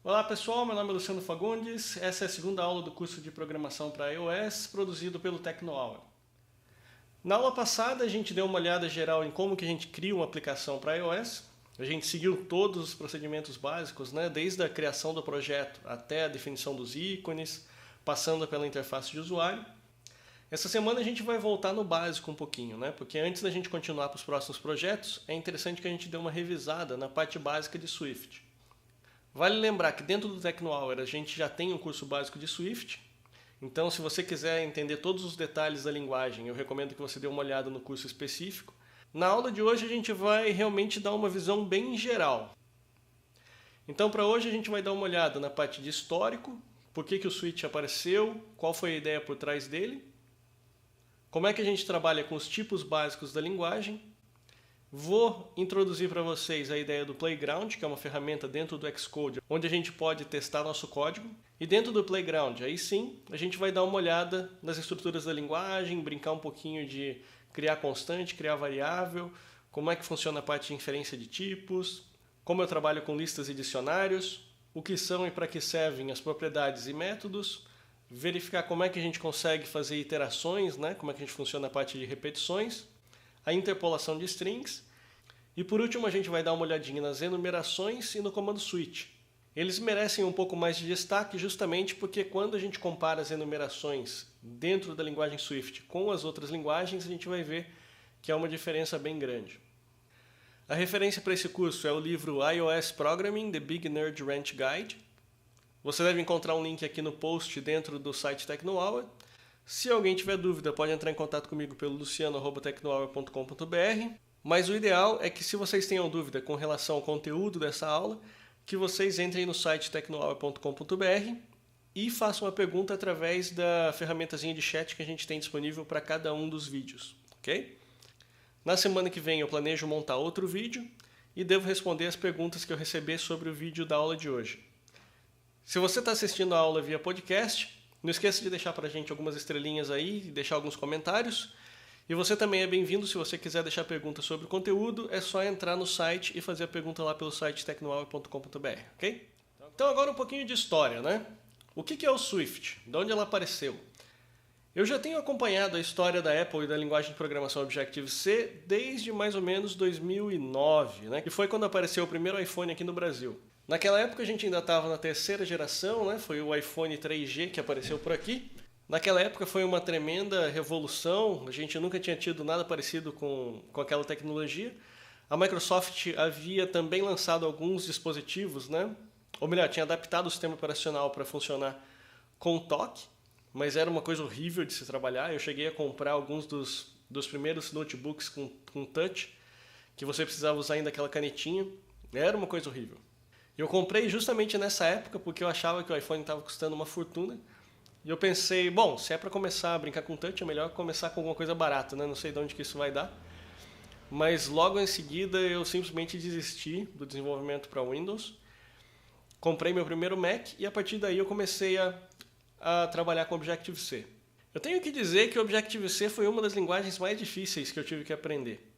Olá pessoal, meu nome é Luciano Fagundes, essa é a segunda aula do curso de Programação para iOS, produzido pelo TecnoAula. Na aula passada a gente deu uma olhada geral em como que a gente cria uma aplicação para iOS. A gente seguiu todos os procedimentos básicos, desde a criação do projeto até a definição dos ícones, passando pela interface de usuário. Essa semana a gente vai voltar no básico um pouquinho, porque antes da gente continuar para os próximos projetos, é interessante que a gente dê uma revisada na parte básica de Swift. Vale lembrar que dentro do TecnoAula a gente já tem um curso básico de Swift, então se você quiser entender todos os detalhes da linguagem, eu recomendo que você dê uma olhada no curso específico. Na aula de hoje a gente vai realmente dar uma visão bem geral. Então para hoje a gente vai dar uma olhada na parte de histórico, por que o Switch apareceu, qual foi a ideia por trás dele, como é que a gente trabalha com os tipos básicos da linguagem. Vou introduzir para vocês a ideia do Playground, que é uma ferramenta dentro do Xcode, onde a gente pode testar nosso código. E dentro do Playground, aí sim, a gente vai dar uma olhada nas estruturas da linguagem, brincar um pouquinho de criar constante, criar variável, como é que funciona a parte de inferência de tipos, como eu trabalho com listas e dicionários, o que são e para que servem as propriedades e métodos, verificar como é que a gente consegue fazer iterações, como é que a gente funciona a parte de repetições, a interpolação de strings, e por último a gente vai dar uma olhadinha nas enumerações e no comando switch. Eles merecem um pouco mais de destaque justamente porque quando a gente compara as enumerações dentro da linguagem Swift com as outras linguagens, a gente vai ver que há uma diferença bem grande. A referência para esse curso é o livro iOS Programming, The Big Nerd Ranch Guide. Você deve encontrar um link aqui no post dentro do site TecnoAula. Se alguém tiver dúvida, pode entrar em contato comigo pelo luciano@tecnoaula.com.br. Mas o ideal é que, se vocês tenham dúvida com relação ao conteúdo dessa aula, que vocês entrem no site tecnoaula.com.br e façam uma pergunta através da ferramentazinha de chat que a gente tem disponível para cada um dos vídeos, ok? Na semana que vem eu planejo montar outro vídeo e devo responder as perguntas que eu receber sobre o vídeo da aula de hoje. Se você está assistindo a aula via podcast, não esqueça de deixar para a gente algumas estrelinhas aí e deixar alguns comentários. E você também é bem-vindo, se você quiser deixar perguntas sobre o conteúdo, é só entrar no site e fazer a pergunta lá pelo site tecnoaula.com.br, ok? Então agora um pouquinho de história, O que é o Swift? De onde ela apareceu? Eu já tenho acompanhado a história da Apple e da linguagem de programação Objective-C desde mais ou menos 2009, que foi quando apareceu o primeiro iPhone aqui no Brasil. Naquela época a gente ainda estava na terceira geração, foi o iPhone 3G que apareceu por aqui. Naquela época foi uma tremenda revolução, a gente nunca tinha tido nada parecido com aquela tecnologia. A Microsoft havia também lançado alguns dispositivos, ou melhor, tinha adaptado o sistema operacional para funcionar com toque, mas era uma coisa horrível de se trabalhar. Eu cheguei a comprar alguns dos primeiros notebooks com touch, que você precisava usar ainda aquela canetinha, era uma coisa horrível. Eu comprei justamente nessa época porque eu achava que o iPhone estava custando uma fortuna. E eu pensei, bom, se é para começar a brincar com touch, é melhor começar com alguma coisa barata, Não sei de onde que isso vai dar. Mas logo em seguida eu simplesmente desisti do desenvolvimento para Windows. Comprei meu primeiro Mac e a partir daí eu comecei a trabalhar com Objective-C. Eu tenho que dizer que o Objective-C foi uma das linguagens mais difíceis que eu tive que aprender.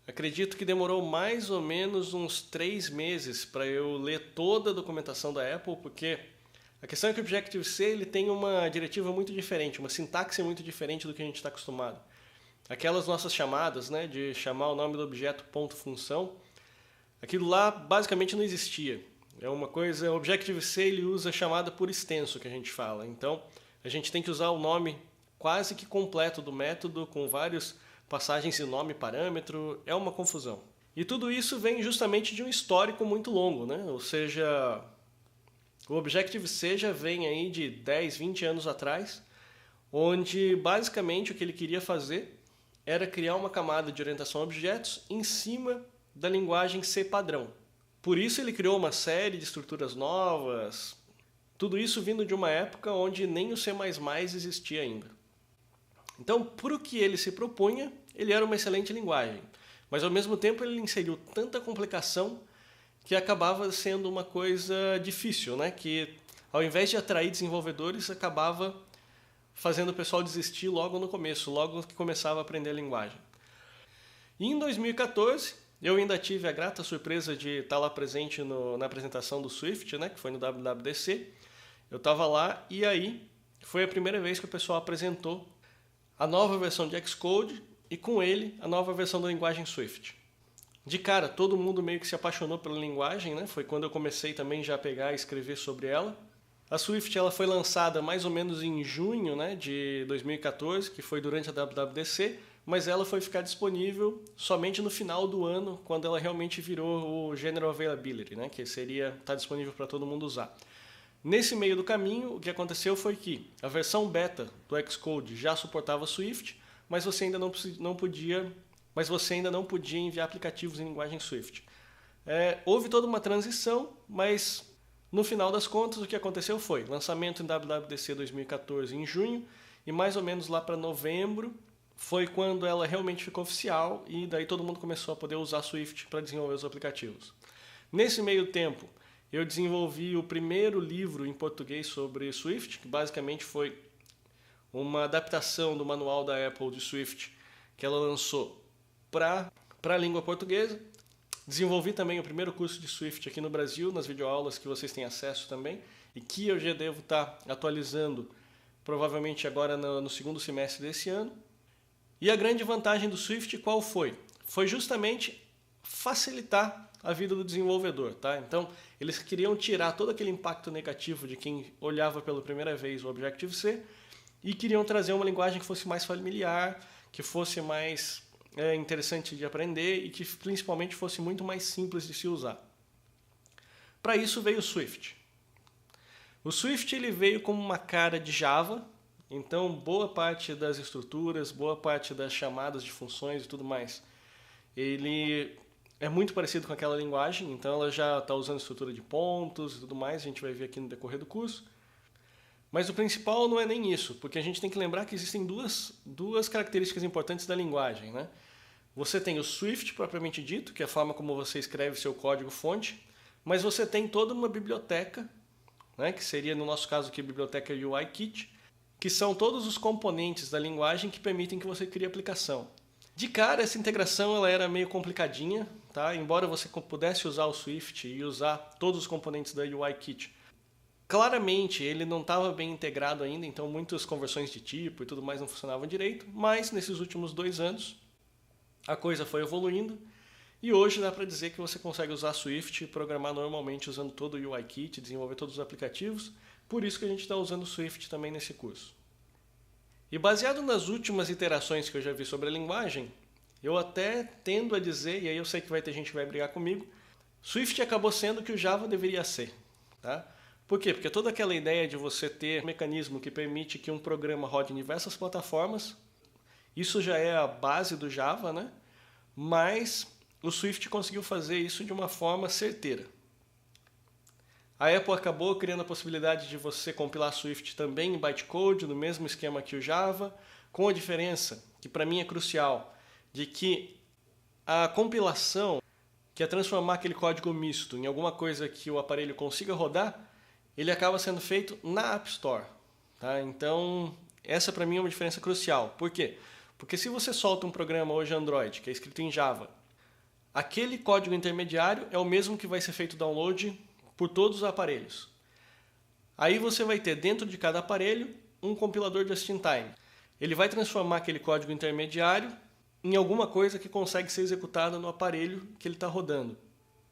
Acredito que demorou mais ou menos uns 3 meses para eu ler toda a documentação da Apple, porque a questão é que o Objective-C ele tem uma diretiva muito diferente, uma sintaxe muito diferente do que a gente está acostumado. Aquelas nossas chamadas, de chamar o nome do objeto ponto função, aquilo lá basicamente não existia. É uma coisa, o Objective-C ele usa a chamada por extenso que a gente fala. Então, a gente tem que usar o nome quase que completo do método, com várias passagens de nome e parâmetro, é uma confusão. E tudo isso vem justamente de um histórico muito longo, Ou seja, o Objective-C já vem aí de 10, 20 anos atrás, onde basicamente o que ele queria fazer era criar uma camada de orientação a objetos em cima da linguagem C padrão. Por isso ele criou uma série de estruturas novas, tudo isso vindo de uma época onde nem o C++ existia ainda. Então, por o que ele se propunha, ele era uma excelente linguagem, mas ao mesmo tempo ele inseriu tanta complicação que acabava sendo uma coisa difícil, que ao invés de atrair desenvolvedores, acabava fazendo o pessoal desistir logo no começo, logo que começava a aprender a linguagem. E em 2014, Eu ainda tive a grata surpresa de estar lá presente na apresentação do Swift, né, que foi no WWDC. Eu estava lá e aí foi a primeira vez que o pessoal apresentou a nova versão de Xcode e com ele a nova versão da linguagem Swift. De cara, todo mundo meio que se apaixonou pela linguagem, né? Foi quando eu comecei também já a pegar e escrever sobre ela. A Swift ela foi lançada mais ou menos em junho, né, de 2014, que foi durante a WWDC, mas ela foi ficar disponível somente no final do ano, quando ela realmente virou o General Availability, né, que seria estar disponível para todo mundo usar. Nesse meio do caminho, o que aconteceu foi que a versão beta do Xcode já suportava Swift, mas você ainda não podia enviar aplicativos em linguagem Swift. Houve toda uma transição, mas no final das contas o que aconteceu foi lançamento em WWDC 2014 em junho e mais ou menos lá para novembro foi quando ela realmente ficou oficial e daí todo mundo começou a poder usar Swift para desenvolver os aplicativos. Nesse meio tempo, eu desenvolvi o primeiro livro em português sobre Swift, que basicamente foi uma adaptação do manual da Apple de Swift que ela lançou para a língua portuguesa. Desenvolvi também o primeiro curso de Swift aqui no Brasil, nas videoaulas que vocês têm acesso também, e que eu já devo estar atualizando provavelmente agora no segundo semestre desse ano. E a grande vantagem do Swift qual foi? Foi justamente facilitar a vida do desenvolvedor, tá? Então, eles queriam tirar todo aquele impacto negativo de quem olhava pela primeira vez o Objective-C e queriam trazer uma linguagem que fosse mais familiar, que fosse mais interessante de aprender e que principalmente fosse muito mais simples de se usar. Para isso veio o Swift. O Swift ele veio como uma cara de Java, então boa parte das estruturas, boa parte das chamadas de funções e tudo mais, ele é muito parecido com aquela linguagem, então ela já está usando estrutura de pontos e tudo mais, a gente vai ver aqui no decorrer do curso. Mas o principal não é nem isso, porque a gente tem que lembrar que existem duas características importantes da linguagem, né? Você tem o Swift propriamente dito, que é a forma como você escreve seu código-fonte, mas você tem toda uma biblioteca, né, que seria no nosso caso aqui a biblioteca UIKit, que são todos os componentes da linguagem que permitem que você crie a aplicação. De cara, essa integração ela era meio complicadinha, tá? Embora você pudesse usar o Swift e usar todos os componentes da UIKit, claramente ele não estava bem integrado ainda, então muitas conversões de tipo e tudo mais não funcionavam direito, mas nesses últimos 2 anos a coisa foi evoluindo e hoje dá para dizer que você consegue usar Swift e programar normalmente usando todo o UIKit, desenvolver todos os aplicativos, por isso que a gente está usando o Swift também nesse curso. E baseado nas últimas iterações que eu já vi sobre a linguagem, eu até tendo a dizer, e aí eu sei que vai ter gente que vai brigar comigo, Swift acabou sendo o que o Java deveria ser, tá? Por quê? Porque toda aquela ideia de você ter um mecanismo que permite que um programa rode em diversas plataformas, isso já é a base do Java, né? Mas o Swift conseguiu fazer isso de uma forma certeira. A Apple acabou criando a possibilidade de você compilar Swift também em bytecode, no mesmo esquema que o Java, com a diferença, que para mim é crucial, de que a compilação, que é transformar aquele código misto em alguma coisa que o aparelho consiga rodar, ele acaba sendo feito na App Store. Tá? Então, essa para mim é uma diferença crucial. Por quê? Porque se você solta um programa hoje Android, que é escrito em Java, aquele código intermediário é o mesmo que vai ser feito download por todos os aparelhos. Aí você vai ter dentro de cada aparelho um compilador just-in-time. Ele vai transformar aquele código intermediário em alguma coisa que consegue ser executada no aparelho que ele está rodando.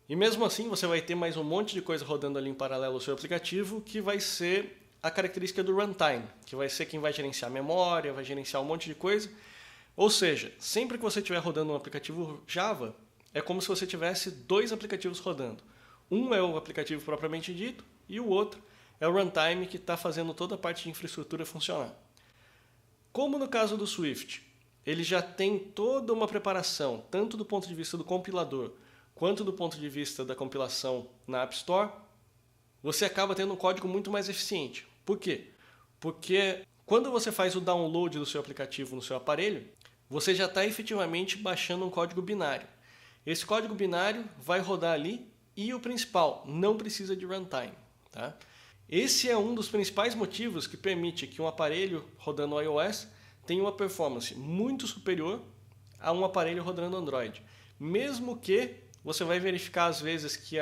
E mesmo assim você vai ter mais um monte de coisa rodando ali em paralelo ao seu aplicativo, que vai ser a característica do runtime, que vai ser quem vai gerenciar a memória, vai gerenciar um monte de coisa. Ou seja, sempre que você estiver rodando um aplicativo Java, é como se você tivesse 2 aplicativos rodando. Um é o aplicativo propriamente dito e o outro é o runtime que está fazendo toda a parte de infraestrutura funcionar. Como no caso do Swift, ele já tem toda uma preparação, tanto do ponto de vista do compilador, quanto do ponto de vista da compilação na App Store, você acaba tendo um código muito mais eficiente. Por quê? Porque quando você faz o download do seu aplicativo no seu aparelho, você já está efetivamente baixando um código binário. Esse código binário vai rodar ali e o principal, não precisa de runtime. Tá? Esse é um dos principais motivos que permite que um aparelho rodando iOS tenha uma performance muito superior a um aparelho rodando Android. mesmo que você vai verificar às vezes que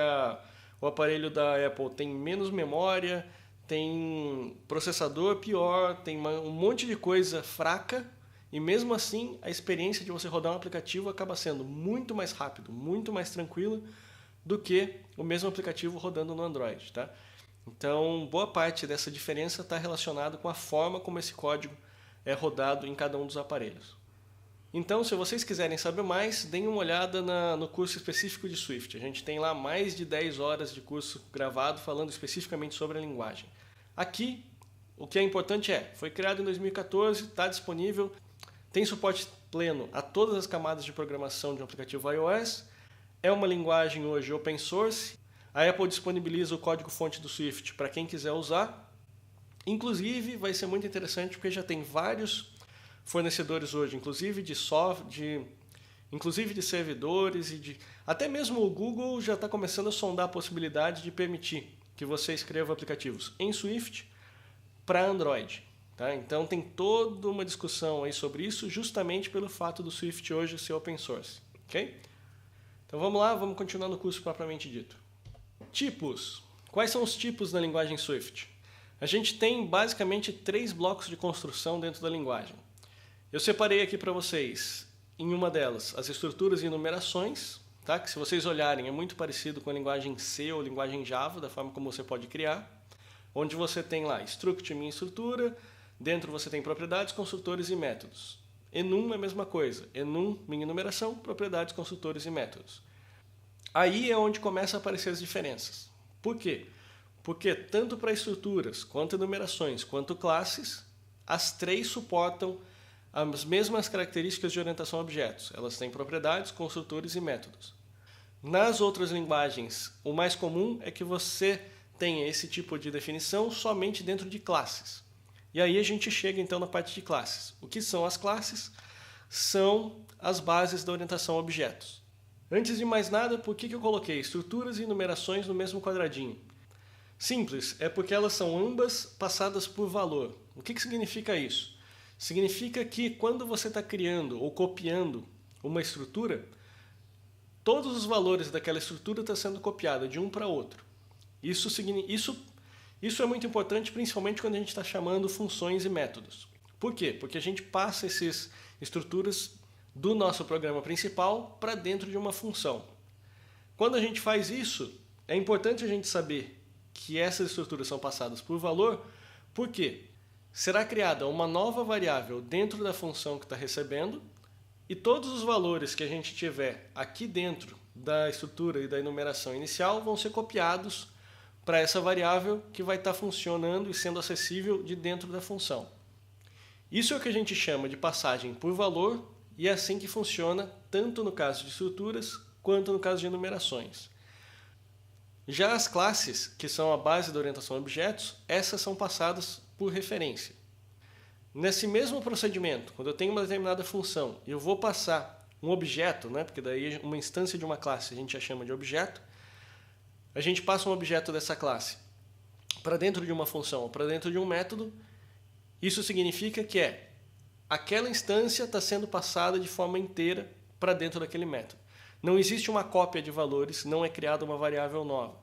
o aparelho da Apple tem menos memória, tem processador pior, tem um monte de coisa fraca, e mesmo assim a experiência de você rodar um aplicativo acaba sendo muito mais rápido, muito mais tranquilo do que o mesmo aplicativo rodando no Android, tá? Então, boa parte dessa diferença está relacionada com a forma como esse código é rodado em cada um dos aparelhos. Então, se vocês quiserem saber mais, deem uma olhada no curso específico de Swift. A gente tem lá mais de 10 horas de curso gravado falando especificamente sobre a linguagem. Aqui, o que é importante foi criado em 2014, está disponível, tem suporte pleno a todas as camadas de programação de um aplicativo iOS, é uma linguagem hoje open source, a Apple disponibiliza o código-fonte do Swift para quem quiser usar. Inclusive, vai ser muito interessante porque já tem vários fornecedores hoje, inclusive de software, inclusive de servidores até mesmo o Google já está começando a sondar a possibilidade de permitir que você escreva aplicativos em Swift para Android. Tá? Então tem toda uma discussão aí sobre isso, justamente pelo fato do Swift hoje ser open source. Okay? Então vamos lá, vamos continuar no curso propriamente dito. Tipos. Quais são os tipos da linguagem Swift? A gente tem basicamente 3 blocos de construção dentro da linguagem. Eu separei aqui para vocês, em uma delas, as estruturas e enumerações, tá? Que se vocês olharem é muito parecido com a linguagem C ou linguagem Java, da forma como você pode criar, onde você tem lá struct, minha estrutura, dentro você tem propriedades, construtores e métodos. Enum é a mesma coisa, enum, minha enumeração, propriedades, construtores e métodos. Aí é onde começam a aparecer as diferenças. Por quê? Porque tanto para estruturas, quanto enumerações, quanto classes, as 3 suportam as mesmas características de orientação a objetos. Elas têm propriedades, construtores e métodos. Nas outras linguagens, o mais comum é que você tenha esse tipo de definição somente dentro de classes. E aí a gente chega então na parte de classes. O que são as classes? São as bases da orientação a objetos. Antes de mais nada, por que eu coloquei estruturas e enumerações no mesmo quadradinho? Simples, é porque elas são ambas passadas por valor. O que significa isso? Significa que quando você está criando ou copiando uma estrutura, todos os valores daquela estrutura estão sendo copiados de um para outro. Isso é muito importante, principalmente quando a gente está chamando funções e métodos. Por quê? Porque a gente passa essas estruturas do nosso programa principal para dentro de uma função. Quando a gente faz isso, é importante a gente saber que essas estruturas são passadas por valor, por quê? Será criada uma nova variável dentro da função que está recebendo e todos os valores que a gente tiver aqui dentro da estrutura e da enumeração inicial vão ser copiados para essa variável que vai estar funcionando e sendo acessível de dentro da função. Isso é o que a gente chama de passagem por valor e é assim que funciona tanto no caso de estruturas quanto no caso de enumerações. Já as classes, que são a base da orientação a objetos, essas são passadas por referência. Nesse mesmo procedimento, quando eu tenho uma determinada função e eu vou passar um objeto, porque daí uma instância de uma classe a gente já chama de objeto, a gente passa um objeto dessa classe para dentro de uma função ou para dentro de um método, isso significa que aquela instância está sendo passada de forma inteira para dentro daquele método. Não existe uma cópia de valores, não é criada uma variável nova.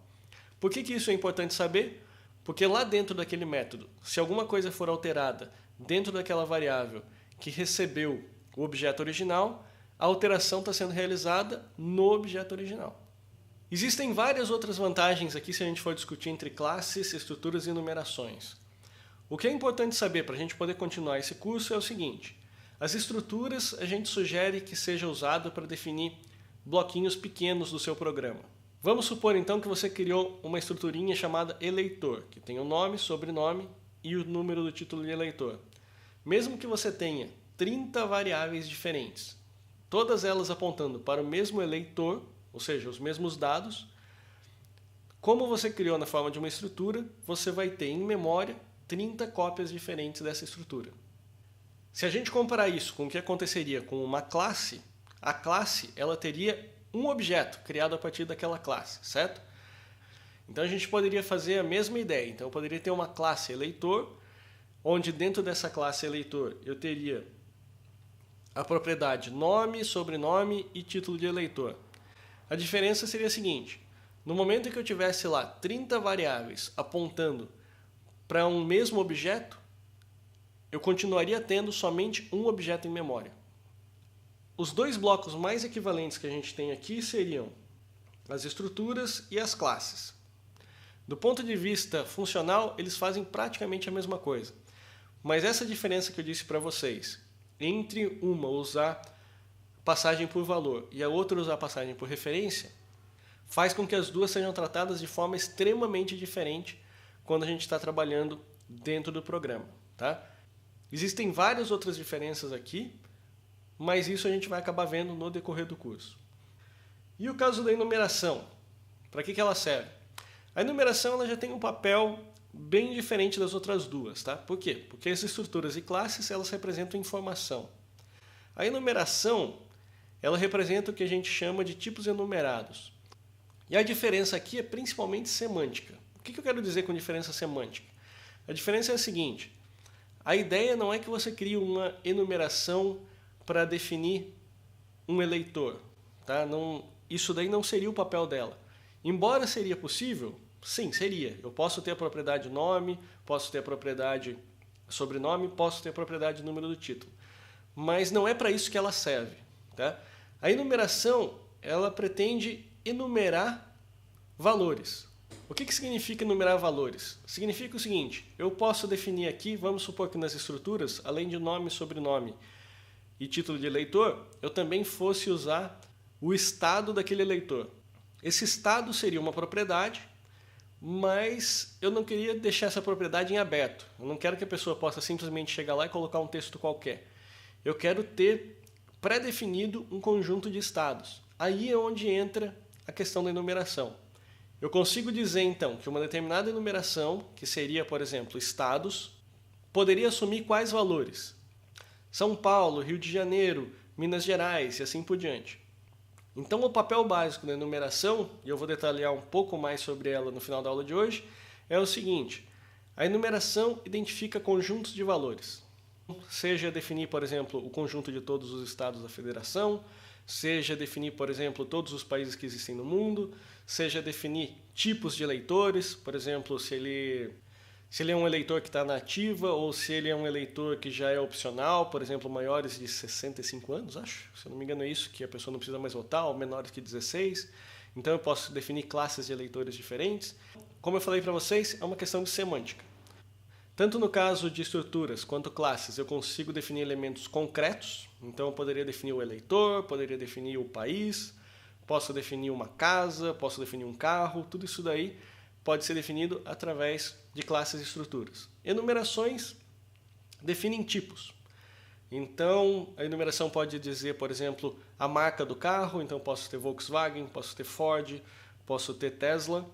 Por que isso é importante saber? Porque lá dentro daquele método, se alguma coisa for alterada dentro daquela variável que recebeu o objeto original, a alteração está sendo realizada no objeto original. Existem várias outras vantagens aqui se a gente for discutir entre classes, estruturas e enumerações. O que é importante saber para a gente poder continuar esse curso é o seguinte: as estruturas a gente sugere que seja usado para definir bloquinhos pequenos do seu programa. Vamos supor então que você criou uma estruturinha chamada eleitor, que tem o nome, sobrenome e o número do título de eleitor. Mesmo que você tenha 30 variáveis diferentes, todas elas apontando para o mesmo eleitor, ou seja, os mesmos dados, como você criou na forma de uma estrutura, você vai ter em memória 30 cópias diferentes dessa estrutura. Se a gente comparar isso com o que aconteceria com uma classe, a classe ela teria um objeto criado a partir daquela classe, certo? Então a gente poderia fazer a mesma ideia. Então eu poderia ter uma classe eleitor, onde dentro dessa classe eleitor eu teria a propriedade nome, sobrenome e título de eleitor. A diferença seria a seguinte: no momento em que eu tivesse lá 30 variáveis apontando para um mesmo objeto, eu continuaria tendo somente um objeto em memória. Os dois blocos mais equivalentes que a gente tem aqui seriam as estruturas e as classes. Do ponto de vista funcional, eles fazem praticamente a mesma coisa. Mas essa diferença que eu disse para vocês, entre uma usar passagem por valor e a outra usar passagem por referência, faz com que as duas sejam tratadas de forma extremamente diferente quando a gente está trabalhando dentro do programa. Tá? Existem várias outras diferenças aqui, mas isso a gente vai acabar vendo no decorrer do curso. E o caso da enumeração? Para que ela serve? A enumeração ela já tem um papel bem diferente das outras duas. Tá? Por quê? Porque as estruturas e classes elas representam informação. A enumeração ela representa o que a gente chama de tipos enumerados. E a diferença aqui é principalmente semântica. O que eu quero dizer com diferença semântica? A diferença é a seguinte: a ideia não é que você crie uma enumeração para definir um eleitor. Tá? Isso daí não seria o papel dela. Embora seria possível, sim, seria. Eu posso ter a propriedade nome, posso ter a propriedade sobrenome, posso ter a propriedade número do título. Mas não é para isso que ela serve. Tá? A enumeração ela pretende enumerar valores. O que significa enumerar valores? Significa o seguinte: eu posso definir aqui, vamos supor que nas estruturas, além de nome, sobrenome e título de eleitor, eu também fosse usar o estado daquele eleitor. Esse estado seria uma propriedade, mas eu não queria deixar essa propriedade em aberto. Eu não quero que a pessoa possa simplesmente chegar lá e colocar um texto qualquer. Eu quero ter pré-definido um conjunto de estados. Aí é onde entra a questão da enumeração. Eu consigo dizer, então, que uma determinada enumeração, que seria, por exemplo, estados, poderia assumir quais valores? São Paulo, Rio de Janeiro, Minas Gerais e assim por diante. Então, o papel básico da enumeração, e eu vou detalhar um pouco mais sobre ela no final da aula de hoje, é o seguinte: a enumeração identifica conjuntos de valores. Seja definir, por exemplo, o conjunto de todos os estados da federação, seja definir, por exemplo, todos os países que existem no mundo, seja definir tipos de eleitores, por exemplo, se ele é um eleitor que está na ativa ou se ele é um eleitor que já é opcional, por exemplo, maiores de 65 anos, acho, se eu não me engano é isso, que a pessoa não precisa mais votar, ou menores que 16. Então eu posso definir classes de eleitores diferentes. Como eu falei para vocês, é uma questão de semântica. Tanto no caso de estruturas quanto classes, eu consigo definir elementos concretos. Então eu poderia definir o eleitor, poderia definir o país, posso definir uma casa, posso definir um carro, tudo isso daí pode ser definido através de classes e estruturas. Enumerações definem tipos. Então, a enumeração pode dizer, por exemplo, a marca do carro. Então, posso ter Volkswagen, posso ter Ford, posso ter Tesla.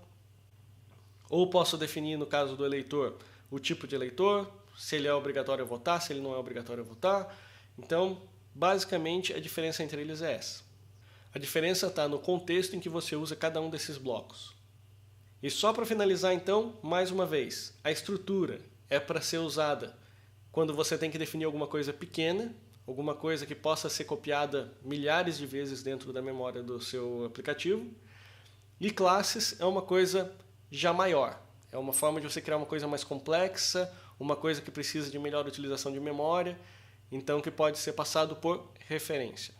Ou posso definir, no caso do eleitor, o tipo de eleitor, se ele é obrigatório a votar, se ele não é obrigatório a votar. Então, basicamente, a diferença entre eles é essa. A diferença está no contexto em que você usa cada um desses blocos. E só para finalizar, então, mais uma vez, a estrutura é para ser usada quando você tem que definir alguma coisa pequena, alguma coisa que possa ser copiada milhares de vezes dentro da memória do seu aplicativo. E classes é uma coisa já maior. É uma forma de você criar uma coisa mais complexa, uma coisa que precisa de melhor utilização de memória, então que pode ser passado por referência.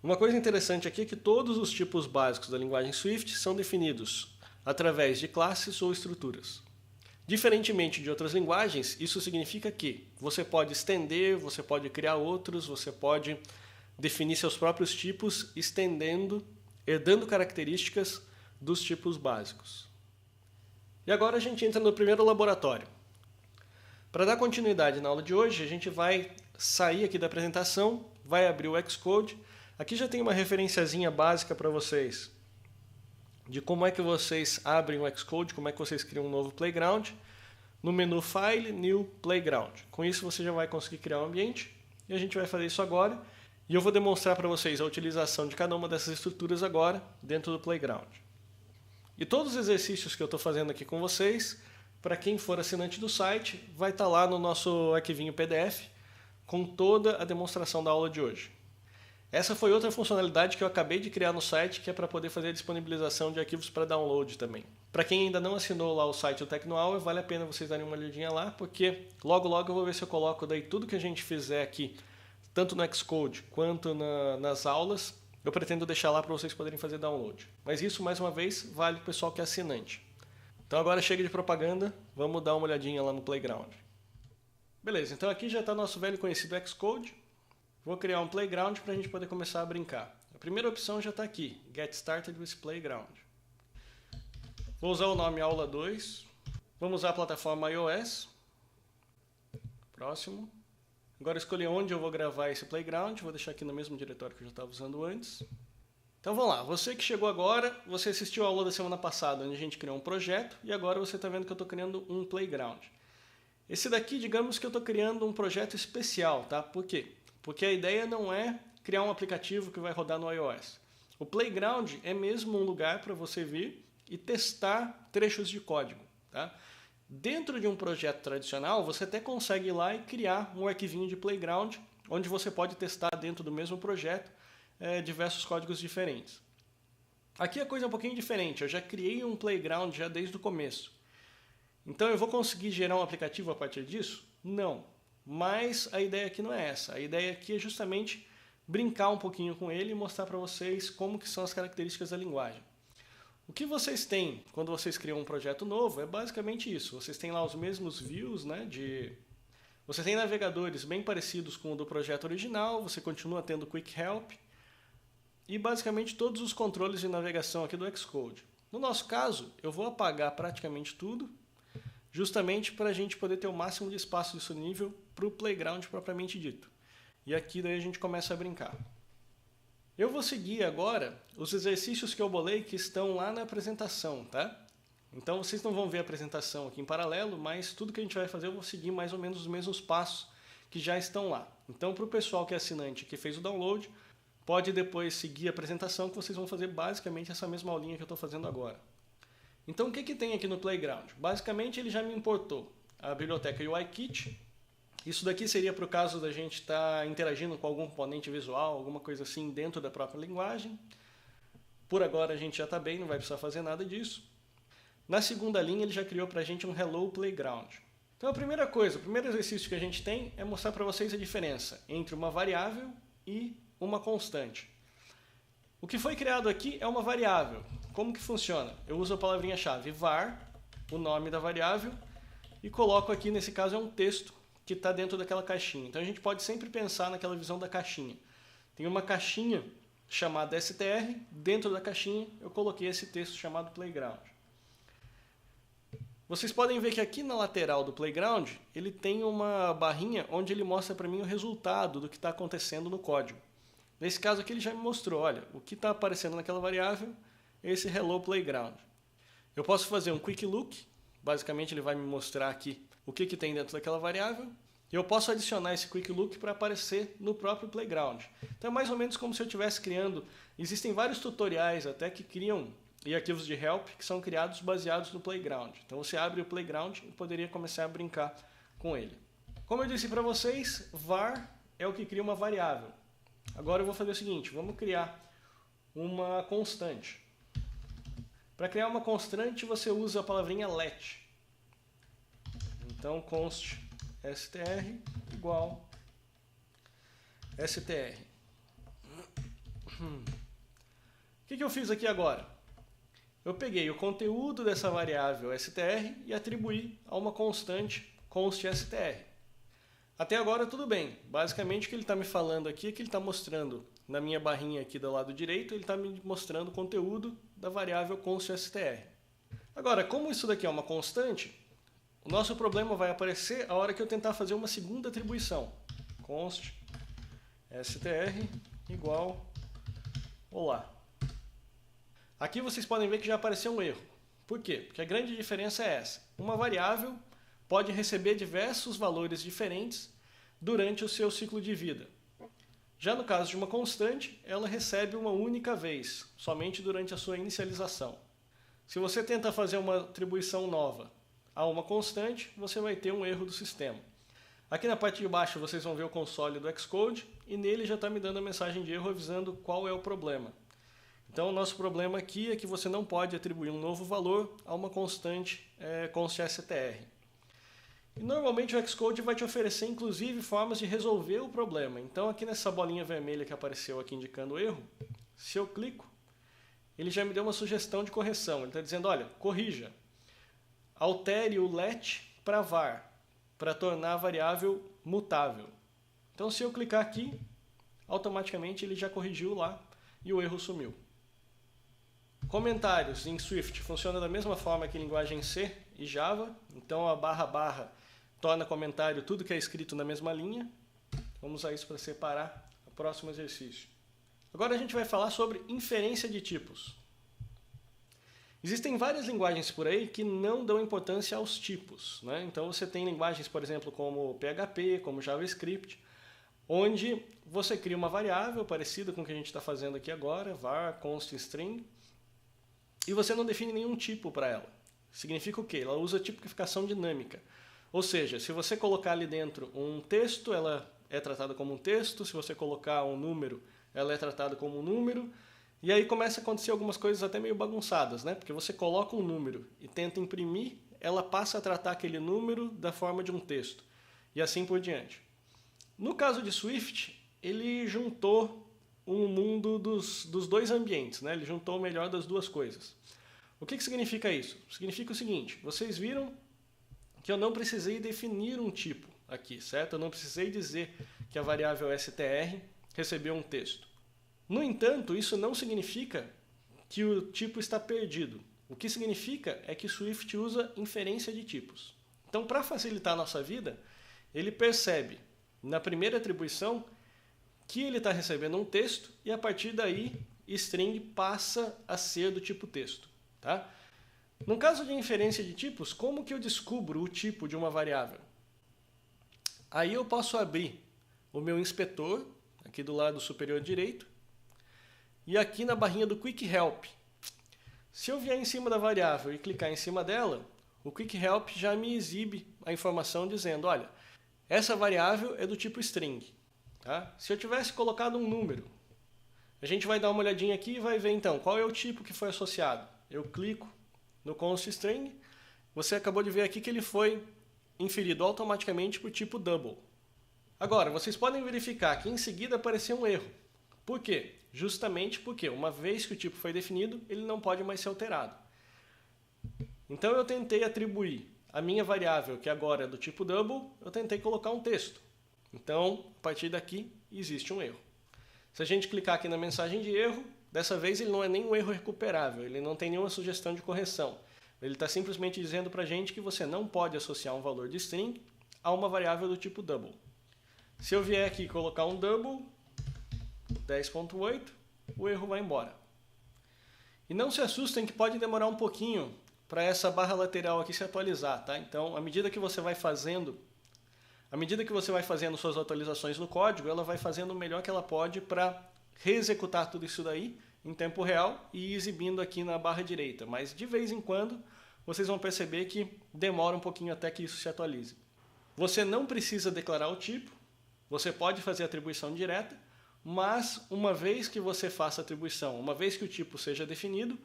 Uma coisa interessante aqui é que todos os tipos básicos da linguagem Swift são definidos através de classes ou estruturas. Diferentemente de outras linguagens, isso significa que você pode estender, você pode criar outros, você pode definir seus próprios tipos, estendendo, herdando características dos tipos básicos. E agora a gente entra no primeiro laboratório. Para dar continuidade na aula de hoje, a gente vai sair aqui da apresentação, vai abrir o Xcode. Aqui já tem uma referenciazinha básica para vocês de como é que vocês abrem o Xcode, como é que vocês criam um novo playground. No menu File, New Playground. Com isso você já vai conseguir criar um ambiente e a gente vai fazer isso agora. E eu vou demonstrar para vocês a utilização de cada uma dessas estruturas agora dentro do playground. E todos os exercícios que eu estou fazendo aqui com vocês, para quem for assinante do site, vai estar lá no nosso arquivinho PDF com toda a demonstração da aula de hoje. Essa foi outra funcionalidade que eu acabei de criar no site, que é para poder fazer a disponibilização de arquivos para download também. Para quem ainda não assinou lá o site do Tecnohour, vale a pena vocês darem uma olhadinha lá, porque logo eu vou ver se eu coloco daí tudo que a gente fizer aqui, tanto no Xcode quanto nas aulas, eu pretendo deixar lá para vocês poderem fazer download. Mas isso, mais uma vez, vale para o pessoal que é assinante. Então agora chega de propaganda, vamos dar uma olhadinha lá no Playground. Beleza, então aqui já está nosso velho conhecido Xcode. Vou criar um Playground para a gente poder começar a brincar. A primeira opção já está aqui, Get Started with Playground. Vou usar o nome Aula 2. Vamos usar a plataforma iOS. Próximo. Agora escolher onde eu vou gravar esse Playground. Vou deixar aqui no mesmo diretório que eu já estava usando antes. Então vamos lá. Você que chegou agora, você assistiu a aula da semana passada, onde a gente criou um projeto. E agora você está vendo que eu estou criando um Playground. Esse daqui, digamos que eu estou criando um projeto especial, tá? Por quê? Porque a ideia não é criar um aplicativo que vai rodar no iOS. O Playground é mesmo um lugar para você vir e testar trechos de código. Tá? Dentro de um projeto tradicional, você até consegue ir lá e criar um arquivinho de Playground, onde você pode testar dentro do mesmo projeto diversos códigos diferentes. Aqui a coisa é um pouquinho diferente, eu já criei um Playground já desde o começo. Então eu vou conseguir gerar um aplicativo a partir disso? Não. Mas a ideia aqui não é essa. A ideia aqui é justamente brincar um pouquinho com ele e mostrar para vocês como que são as características da linguagem. O que vocês têm quando vocês criam um projeto novo é basicamente isso. Vocês têm lá os mesmos views, né? Você tem navegadores bem parecidos com o do projeto original, você continua tendo Quick Help e basicamente todos os controles de navegação aqui do Xcode. No nosso caso, eu vou apagar praticamente tudo, justamente para a gente poder ter o máximo de espaço disponível para o Playground propriamente dito. E aqui daí a gente começa a brincar. Eu vou seguir agora os exercícios que eu bolei que estão lá na apresentação, tá? Então vocês não vão ver a apresentação aqui em paralelo, mas tudo que a gente vai fazer eu vou seguir mais ou menos os mesmos passos que já estão lá. Então para o pessoal que é assinante que fez o download, pode depois seguir a apresentação que vocês vão fazer basicamente essa mesma aulinha que eu estou fazendo agora. Então o que tem aqui no Playground? Basicamente ele já me importou a biblioteca UIKit. Isso daqui seria para o caso da gente estar interagindo com algum componente visual, alguma coisa assim dentro da própria linguagem. Por agora a gente já está bem, não vai precisar fazer nada disso. Na segunda linha ele já criou para a gente um Hello Playground. Então a primeira coisa, o primeiro exercício que a gente tem é mostrar para vocês a diferença entre uma variável e uma constante. O que foi criado aqui é uma variável. Como que funciona? Eu uso a palavrinha-chave var, o nome da variável, e coloco aqui, nesse caso, é um texto que está dentro daquela caixinha. Então a gente pode sempre pensar naquela visão da caixinha. Tem uma caixinha chamada str, dentro da caixinha eu coloquei esse texto chamado Playground. Vocês podem ver que aqui na lateral do Playground, ele tem uma barrinha onde ele mostra para mim o resultado do que está acontecendo no código. Nesse caso aqui ele já me mostrou, olha, o que está aparecendo naquela variável é esse Hello Playground. Eu posso fazer um Quick Look, basicamente ele vai me mostrar aqui o que tem dentro daquela variável, e eu posso adicionar esse Quick Look para aparecer no próprio Playground. Então é mais ou menos como se eu estivesse criando, existem vários tutoriais até que criam e arquivos de help que são criados baseados no Playground. Então você abre o Playground e poderia começar a brincar com ele. Como eu disse para vocês, var é o que cria uma variável. Agora eu vou fazer o seguinte, vamos criar uma constante. Para criar uma constante você usa a palavrinha let. Então const str igual str. O que eu fiz aqui agora? Eu peguei o conteúdo dessa variável str e atribuí a uma constante const str. Até agora tudo bem. Basicamente o que ele está me falando aqui é que ele está mostrando na minha barrinha aqui do lado direito, ele está me mostrando o conteúdo da variável const str. Agora, como isso daqui é uma constante, o nosso problema vai aparecer a hora que eu tentar fazer uma segunda atribuição. Const str igual olá. Aqui vocês podem ver que já apareceu um erro. Por quê? Porque a grande diferença é essa. Uma variável pode receber diversos valores diferentes durante o seu ciclo de vida. Já no caso de uma constante, ela recebe uma única vez, somente durante a sua inicialização. Se você tenta fazer uma atribuição nova a uma constante, você vai ter um erro do sistema. Aqui na parte de baixo vocês vão ver o console do Xcode e nele já está me dando a mensagem de erro avisando qual é o problema. Então o nosso problema aqui é que você não pode atribuir um novo valor a uma constante const.str. E normalmente o Xcode vai te oferecer inclusive formas de resolver o problema. Então aqui nessa bolinha vermelha que apareceu aqui indicando o erro, se eu clico, ele já me deu uma sugestão de correção. Ele está dizendo, olha, corrija, altere o let para var, para tornar a variável mutável. Então se eu clicar aqui, automaticamente ele já corrigiu lá e o erro sumiu. Comentários em Swift funciona da mesma forma que em linguagem C e Java. Então a barra torna comentário tudo que é escrito na mesma linha. Vamos usar isso para separar o próximo exercício. Agora a gente vai falar sobre inferência de tipos. Existem várias linguagens por aí que não dão importância aos tipos, né? Então você tem linguagens, por exemplo, como PHP, como JavaScript, onde você cria uma variável parecida com o que a gente está fazendo aqui agora, var, const, string, e você não define nenhum tipo para ela. Significa o quê? Ela usa tipificação dinâmica. Ou seja, se você colocar ali dentro um texto, ela é tratada como um texto, se você colocar um número, ela é tratada como um número, e aí começa a acontecer algumas coisas até meio bagunçadas, né? Porque você coloca um número e tenta imprimir, ela passa a tratar aquele número da forma de um texto, e assim por diante. No caso de Swift, ele juntou um mundo dos dois ambientes, né? Ele juntou o melhor das duas coisas. O que significa isso? Significa o seguinte, vocês viram que eu não precisei definir um tipo aqui, certo? Eu não precisei dizer que a variável str recebeu um texto. No entanto, isso não significa que o tipo está perdido. O que significa é que Swift usa inferência de tipos. Então, para facilitar a nossa vida, ele percebe na primeira atribuição que ele está recebendo um texto e a partir daí string passa a ser do tipo texto. Tá? No caso de inferência de tipos, como que eu descubro o tipo de uma variável? Aí eu posso abrir o meu inspetor, aqui do lado superior direito, e aqui na barrinha do Quick Help. Se eu vier em cima da variável e clicar em cima dela, o Quick Help já me exibe a informação dizendo, olha, essa variável é do tipo string. Tá? Se eu tivesse colocado um número, a gente vai dar uma olhadinha aqui e vai ver então qual é o tipo que foi associado. Eu clico no const string, você acabou de ver aqui que ele foi inferido automaticamente para o tipo double. Agora, vocês podem verificar que em seguida apareceu um erro. Por quê? Justamente porque uma vez que o tipo foi definido, ele não pode mais ser alterado. Então eu tentei atribuir a minha variável, que agora é do tipo double, eu tentei colocar um texto. Então, a partir daqui, existe um erro. Se a gente clicar aqui na mensagem de erro, dessa vez ele não é nem um erro recuperável, ele não tem nenhuma sugestão de correção. Ele está simplesmente dizendo para a gente que você não pode associar um valor de string a uma variável do tipo double. Se eu vier aqui e colocar um double, 10.8, o erro vai embora. E não se assustem que pode demorar um pouquinho para essa barra lateral aqui se atualizar, tá? Então, à medida que você vai fazendo suas atualizações no código, ela vai fazendo o melhor que ela pode para reexecutar tudo isso daí em tempo real e exibindo aqui na barra direita. Mas de vez em quando vocês vão perceber que demora um pouquinho até que isso se atualize. Você não precisa declarar o tipo, você pode fazer atribuição direta, mas uma vez que você faça a atribuição, uma vez que o tipo seja definido,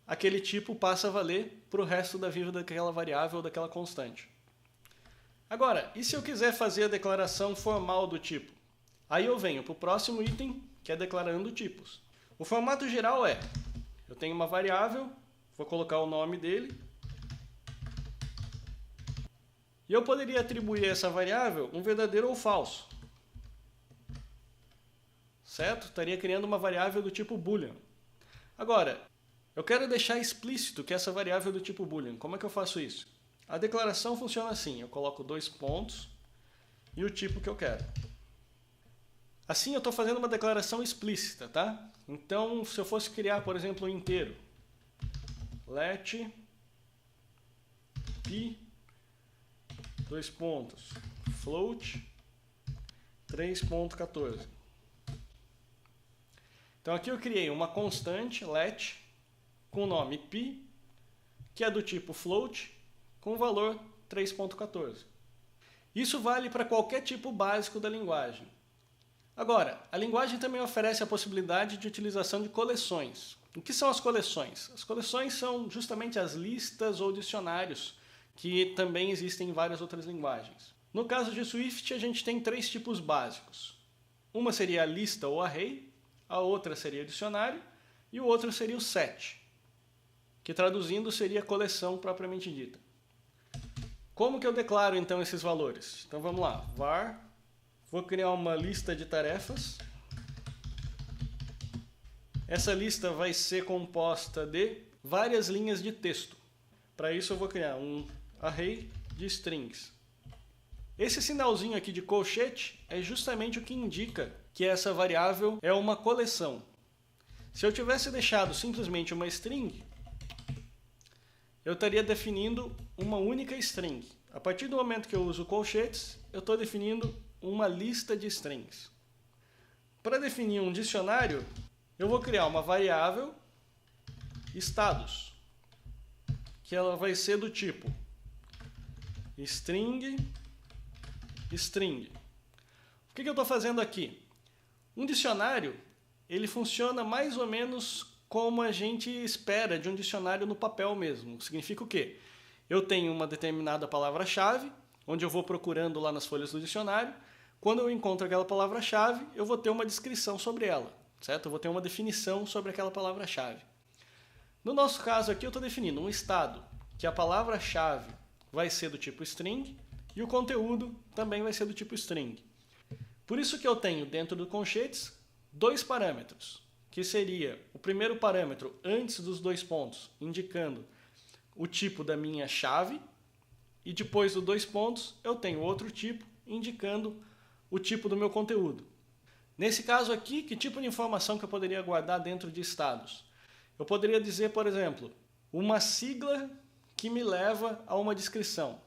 aquele tipo passa a valer para o resto da vida daquela variável ou daquela constante. Agora, e se eu quiser fazer a declaração formal do tipo? Aí eu venho para o próximo item, que é declarando tipos. O formato geral é, eu tenho uma variável, vou colocar o nome dele, e eu poderia atribuir a essa variável um verdadeiro ou falso. Certo? Estaria criando uma variável do tipo boolean. Agora, eu quero deixar explícito que essa variável é do tipo boolean. Como é que eu faço isso? A declaração funciona assim, eu coloco 2 pontos e o tipo que eu quero. Assim eu estou fazendo uma declaração explícita, tá? Então, se eu fosse criar, por exemplo, um inteiro, let p, 2 pontos, float, 3.14. Então aqui eu criei uma constante, let, com o nome p, que é do tipo float, com o valor 3.14. Isso vale para qualquer tipo básico da linguagem. Agora, a linguagem também oferece a possibilidade de utilização de coleções. O que são as coleções? As coleções são justamente as listas ou dicionários, que também existem em várias outras linguagens. No caso de Swift, a gente tem 3 tipos básicos. Uma seria a lista ou array, a outra seria o dicionário e o outro seria o set, que traduzindo seria a coleção propriamente dita. Como que eu declaro então esses valores? Então vamos lá, var, vou criar uma lista de tarefas. Essa lista vai ser composta de várias linhas de texto. Para isso eu vou criar um array de strings. Esse sinalzinho aqui de colchete é justamente o que indica que essa variável é uma coleção. Se eu tivesse deixado simplesmente uma string, eu estaria definindo uma única string. A partir do momento que eu uso colchetes, eu estou definindo uma lista de strings. Para definir um dicionário, eu vou criar uma variável status, que ela vai ser do tipo string. O que eu estou fazendo aqui? Um dicionário, ele funciona mais ou menos como a gente espera de um dicionário no papel mesmo. Significa o quê? Eu tenho uma determinada palavra-chave, onde eu vou procurando lá nas folhas do dicionário. Quando eu encontro aquela palavra-chave, eu vou ter uma descrição sobre ela, certo? Eu vou ter uma definição sobre aquela palavra-chave. No nosso caso aqui, eu estou definindo um estado, que a palavra-chave vai ser do tipo string e o conteúdo também vai ser do tipo string. Por isso que eu tenho dentro do colchetes 2 parâmetros, que seria o primeiro parâmetro antes dos 2 pontos, indicando o tipo da minha chave, e depois dos 2 pontos eu tenho outro tipo, indicando o tipo do meu conteúdo. Nesse caso aqui, que tipo de informação que eu poderia guardar dentro de estados? Eu poderia dizer, por exemplo, uma sigla que me leva a uma descrição.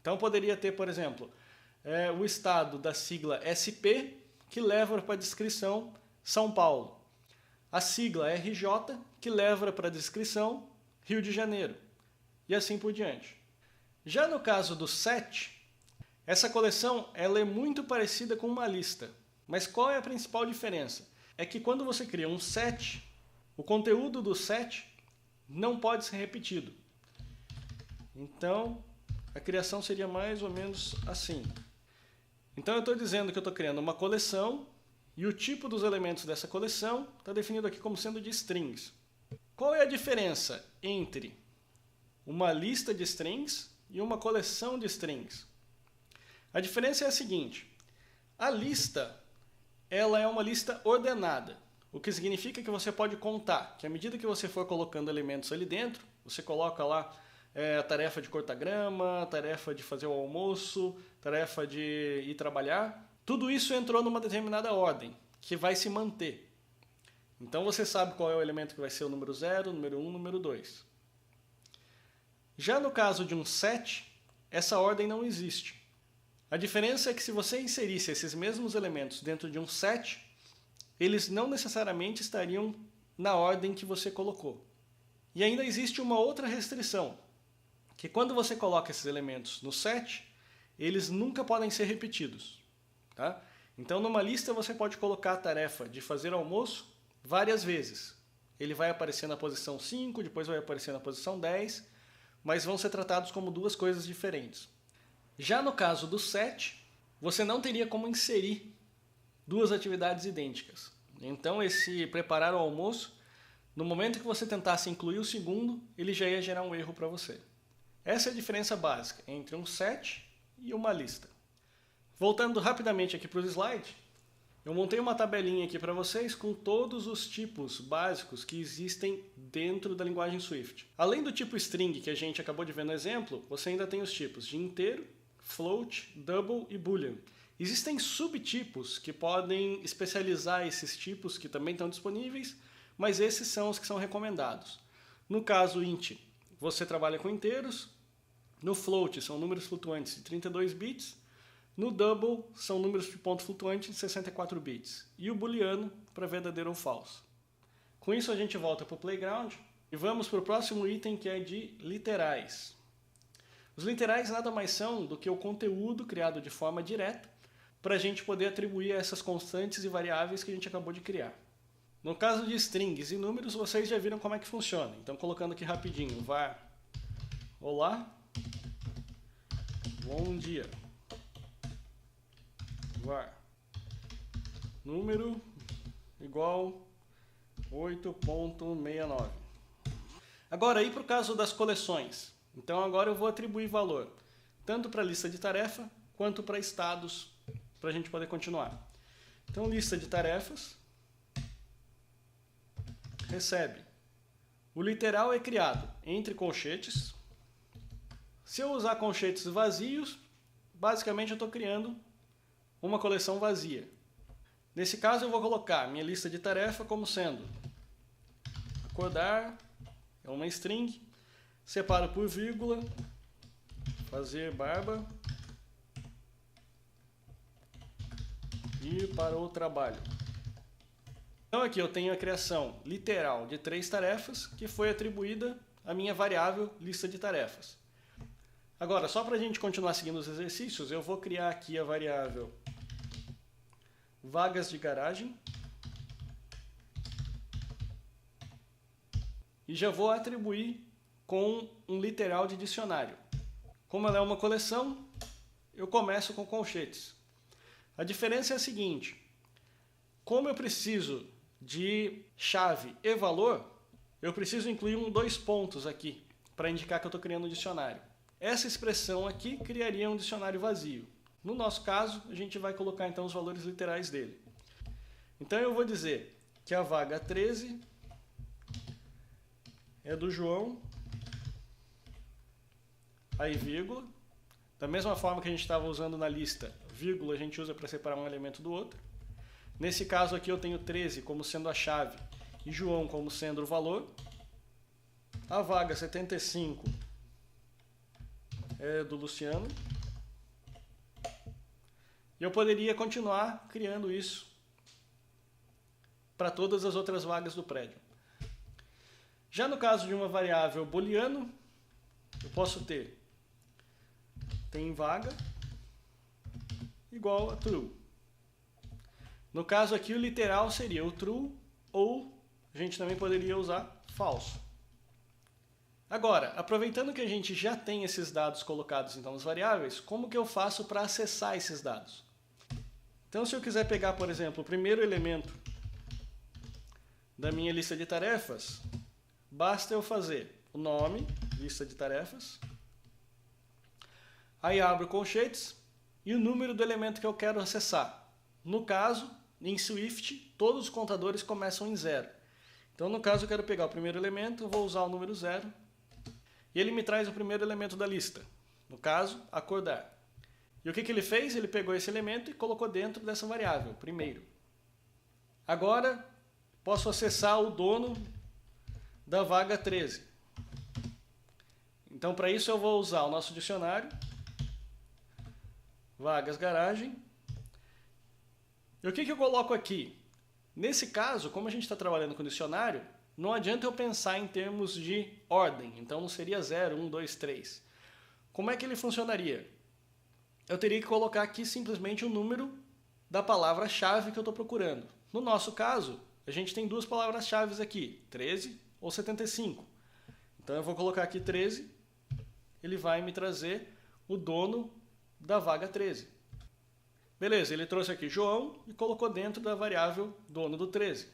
Então poderia ter, por exemplo, o estado da sigla SP, que leva para a descrição São Paulo. A sigla RJ, que leva para a descrição Rio de Janeiro. E assim por diante. Já no caso do set, essa coleção ela é muito parecida com uma lista. Mas qual é a principal diferença? É que quando você cria um set, o conteúdo do set não pode ser repetido. Então, a criação seria mais ou menos assim. Então eu estou dizendo que eu estou criando uma coleção e o tipo dos elementos dessa coleção está definido aqui como sendo de strings. Qual é a diferença entre uma lista de strings e uma coleção de strings? A diferença é a seguinte: a lista ela é uma lista ordenada, o que significa que você pode contar, que à medida que você for colocando elementos ali dentro, você coloca lá a tarefa de cortar grama, tarefa de fazer o almoço, tarefa de ir trabalhar. Tudo isso entrou numa determinada ordem, que vai se manter. Então você sabe qual é o elemento que vai ser o número 0, número 1, número 2. Já no caso de um set, essa ordem não existe. A diferença é que se você inserisse esses mesmos elementos dentro de um set, eles não necessariamente estariam na ordem que você colocou. E ainda existe uma outra restrição, que quando você coloca esses elementos no set, eles nunca podem ser repetidos. Tá? Então, numa lista, você pode colocar a tarefa de fazer almoço várias vezes. Ele vai aparecer na posição 5, depois vai aparecer na posição 10, mas vão ser tratados como 2 coisas diferentes. Já no caso do set, você não teria como inserir 2 atividades idênticas. Então, esse preparar o almoço, no momento que você tentasse incluir o segundo, ele já ia gerar um erro para você. Essa é a diferença básica entre um set e uma lista. Voltando rapidamente aqui para o slide, eu montei uma tabelinha aqui para vocês com todos os tipos básicos que existem dentro da linguagem Swift. Além do tipo string que a gente acabou de ver no exemplo, você ainda tem os tipos de inteiro, float, double e boolean. Existem subtipos que podem especializar esses tipos que também estão disponíveis, mas esses são os que são recomendados. No caso int, você trabalha com inteiros. No float são números flutuantes de 32 bits. No double são números de ponto flutuante de 64 bits. E o booleano para verdadeiro ou falso. Com isso a gente volta para o playground e vamos para o próximo item, que é de literais. Os literais nada mais são do que o conteúdo criado de forma direta para a gente poder atribuir a essas constantes e variáveis que a gente acabou de criar. No caso de strings e números, vocês já viram como é que funciona. Então, colocando aqui rapidinho, var olá, bom dia, var número igual 8.69. Agora, aí para o caso das coleções. Então, agora eu vou atribuir valor tanto para a lista de tarefa quanto para estados, para a gente poder continuar. Então, lista de tarefas recebe. O literal é criado entre colchetes. Se eu usar colchetes vazios, basicamente eu estou criando uma coleção vazia. Nesse caso, eu vou colocar minha lista de tarefa como sendo acordar, é uma string, separo por vírgula, fazer barba, ir para o trabalho. Então aqui eu tenho a criação literal de 3 tarefas que foi atribuída à minha variável lista de tarefas. Agora, só para a gente continuar seguindo os exercícios, eu vou criar aqui a variável vagas de garagem e já vou atribuir com um literal de dicionário. Como ela é uma coleção, eu começo com colchetes. A diferença é a seguinte: como eu preciso de chave e valor, eu preciso incluir 2 pontos aqui para indicar que eu estou criando um dicionário. Essa expressão aqui criaria um dicionário vazio. No nosso caso, a gente vai colocar então os valores literais dele. Então eu vou dizer que a vaga 13 é do João, aí vírgula. Da mesma forma que a gente estava usando na lista, vírgula a gente usa para separar um elemento do outro. Nesse caso aqui eu tenho 13 como sendo a chave e João como sendo o valor. A vaga 75 é do Luciano. E eu poderia continuar criando isso para todas as outras vagas do prédio. Já no caso de uma variável booleano, eu posso ter tem vaga igual a true. No caso aqui, o literal seria o true, ou a gente também poderia usar falso. Agora, aproveitando que a gente já tem esses dados colocados então nas variáveis, como que eu faço para acessar esses dados? Então, se eu quiser pegar, por exemplo, o primeiro elemento da minha lista de tarefas, basta eu fazer o nome, lista de tarefas, aí abro colchetes e o número do elemento que eu quero acessar. No caso, em Swift, todos os contadores começam em 0. Então, no caso, eu quero pegar o primeiro elemento, vou usar o número 0, e ele me traz o primeiro elemento da lista. No caso, acordar. E o que ele fez? Ele pegou esse elemento e colocou dentro dessa variável, primeiro. Agora, posso acessar o dono da vaga 13. Então, para isso, eu vou usar o nosso dicionário, vagas garagem. E o que eu coloco aqui? Nesse caso, como a gente está trabalhando com dicionário, não adianta eu pensar em termos de ordem. Então, não seria 0, 1, 2, 3. Como é que ele funcionaria? Eu teria que colocar aqui simplesmente o número da palavra-chave que eu estou procurando. No nosso caso, a gente tem 2 palavras-chave aqui, 13 ou 75. Então, eu vou colocar aqui 13, ele vai me trazer o dono da vaga 13. Beleza, ele trouxe aqui João e colocou dentro da variável dono do 13.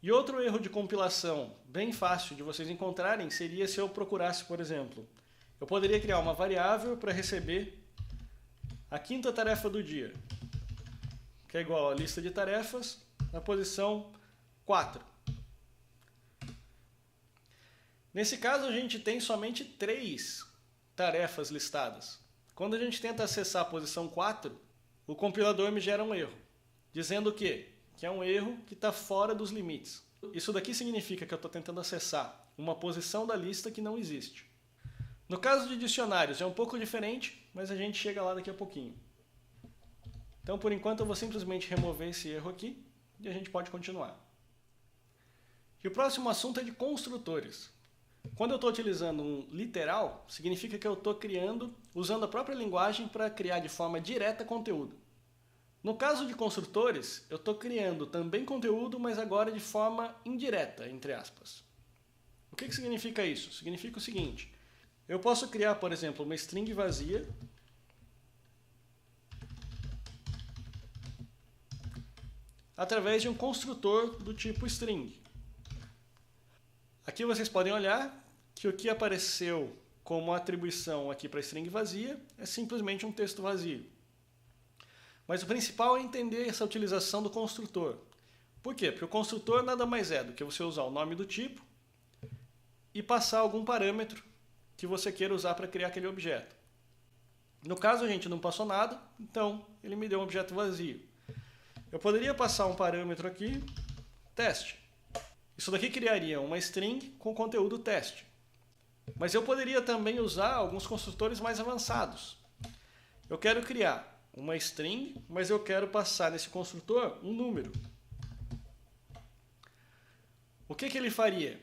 E outro erro de compilação bem fácil de vocês encontrarem seria se eu procurasse, por exemplo, eu poderia criar uma variável para receber a 5ª tarefa do dia, que é igual a lista de tarefas na posição 4. Nesse caso, a gente tem somente 3 tarefas listadas. Quando a gente tenta acessar a posição 4, o compilador me gera um erro, dizendo o quê? Que é um erro que está fora dos limites. Isso daqui significa que eu estou tentando acessar uma posição da lista que não existe. No caso de dicionários é um pouco diferente, mas a gente chega lá daqui a pouquinho. Então, por enquanto, eu vou simplesmente remover esse erro aqui e a gente pode continuar. E o próximo assunto é de construtores. Quando eu estou utilizando um literal, significa que eu estou criando, usando a própria linguagem para criar de forma direta conteúdo. No caso de construtores, eu estou criando também conteúdo, mas agora de forma indireta, entre aspas. O que significa isso? Significa o seguinte: eu posso criar, por exemplo, uma string vazia através de um construtor do tipo string. Aqui vocês podem olhar que o que apareceu como atribuição aqui para a string vazia é simplesmente um texto vazio. Mas o principal é entender essa utilização do construtor. Por quê? Porque o construtor nada mais é do que você usar o nome do tipo e passar algum parâmetro que você queira usar para criar aquele objeto. No caso a gente não passou nada, então ele me deu um objeto vazio. Eu poderia passar um parâmetro aqui, teste. Isso daqui criaria uma string com conteúdo teste. Mas eu poderia também usar alguns construtores mais avançados. Eu quero criar uma string, mas eu quero passar nesse construtor um número. O que ele faria?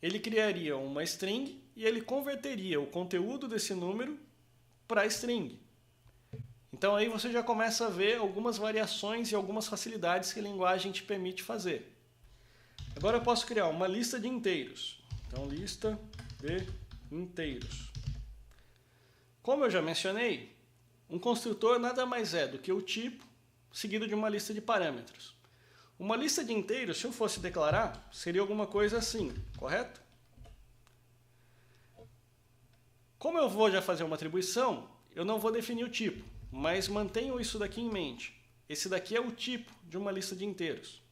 Ele criaria uma string e ele converteria o conteúdo desse número para string. Então aí você já começa a ver algumas variações e algumas facilidades que a linguagem te permite fazer. Agora eu posso criar uma lista de inteiros. Então, lista de inteiros. Como eu já mencionei, um construtor nada mais é do que o tipo seguido de uma lista de parâmetros. Uma lista de inteiros, se eu fosse declarar, seria alguma coisa assim, correto? Como eu vou já fazer uma atribuição, eu não vou definir o tipo, mas mantenho isso daqui em mente. Esse daqui é o tipo de uma lista de inteiros.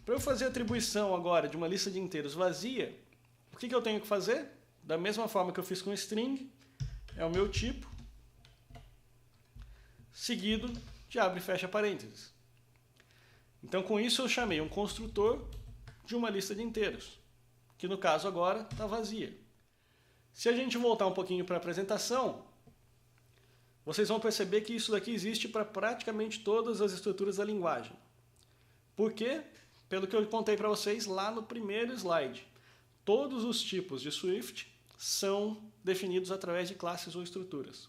Para eu fazer a atribuição agora de uma lista de inteiros vazia, o que eu tenho que fazer? Da mesma forma que eu fiz com string, é o meu tipo, seguido de abre e fecha parênteses. Então com isso eu chamei um construtor de uma lista de inteiros, que no caso agora está vazia. Se a gente voltar um pouquinho para a apresentação, vocês vão perceber que isso daqui existe para praticamente todas as estruturas da linguagem. Por quê? Pelo que eu contei para vocês lá no primeiro slide. Todos os tipos de Swift são definidos através de classes ou estruturas.